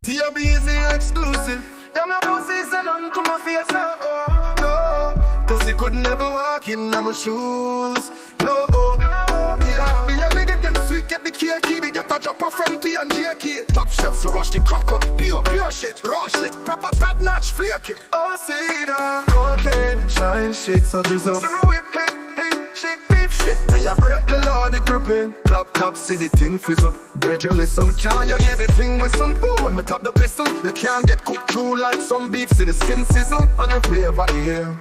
Tubz exclusive. Them no pussy say none to my face, no, no. Pussy could never walk in my shoes, no, yeah. Me and me get them sweet, get the cake, keep it, get a drop of from T and JK. Top shelf, so rush the crack up, pure shit, rush it, proper fat notch, flake it. Oh, see that, cocaine, shine shit, so drizzle. So whip it, shake beef shit. Me a break the law, the gripping. Top, see the thing fizzle. Gradually, some can't you everything with some boo. When me top the pistol, you can't get cooked through like some beef. See the skin sizzle, and the flavor here.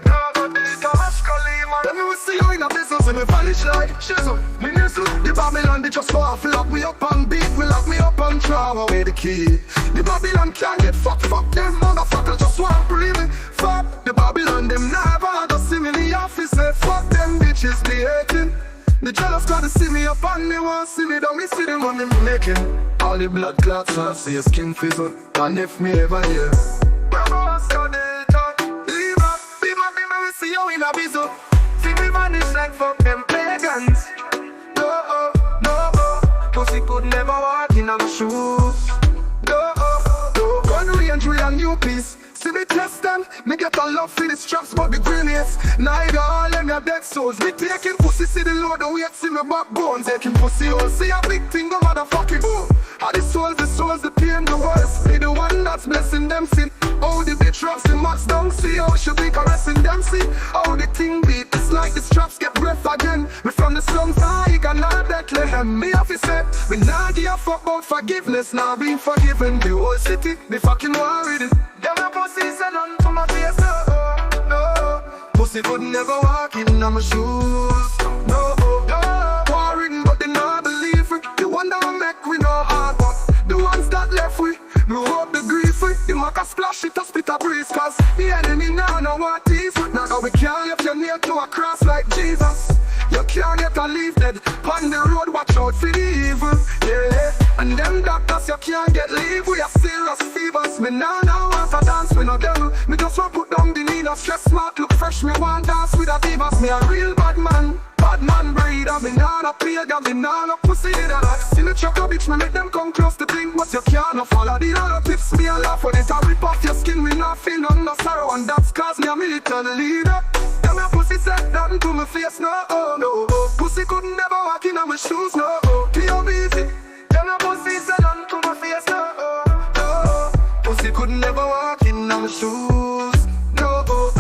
Then we will see you in a business and we vanish like shizzle. Me nizzle, the Babylon, they just want to lock me up and beat. We lock me up and throw away the key. The Babylon can't get fucked, fuck them motherfuckers just want to breathe me. Fuck the Babylon, them never just see me in the office. Say fuck them bitches, they hating. The jealous gotta see me up and they want to see me down. Me see them when me making all the blood clots, so I see your skin fizzle. And if me ever hear see you in a bizzle. See me vanish like fuck them pagans. No, no, pussy could never walk in my shoes. No, no, gun range with a new piece. See me test them, me get a love for the straps but the grenades. Neither all them your dead souls. Me taking pussy, see the load and weight, see me backbone. Taking pussy all, see a big thing, go motherfucking boom. All the souls, the pain, the worst. Be the one that's blessing them sin. Oh, the bitch rocks the max down, see how she be caressing them, see how the thing beat. It's like the straps get breath again. Me from the slums, I cannot Bethlehem. Me have to say, we not give a fuck about forgiveness. Now being forgiven, the whole city, they fucking worried it. Them no pussy say none to my face, no, no. Pussy could never walk in my shoes, no, no. Worried, but they not believe it. The one that make we know hard, but the ones that left we hope the grief we. You make a splash, it a spit a breeze. Cause the enemy now know what is. Now that we can't lift your nail to a cross like Jesus. You can't get a leave dead on the road, watch out for the evil, yeah. And them doctors you can't get leave. We are serious fevers. Me now want to dance with no devil. Me just want put down the need of stress smart. Look fresh, me want dance with a divas. Me a real bad man breed. And me now no pagan, me now no pussy that. See the trucker bitch, me make them come close to thing. But you can't no follow the other tips. Me a laugh when it a rip off your skin. Me not feel no sorrow, and that's cause me a militant leader. Tell me a pussy said nothing to my face, no, no. Pussy could never walk in my shoes, no. Tubz. Tell me a pussy said nothing to my face, no, no. Pussy could never walk in my shoes, no, no.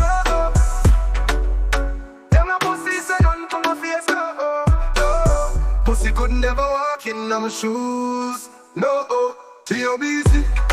Tell me a pussy said nothing to my face, no, no. Pussy could never walk in my shoes, no. Tubz.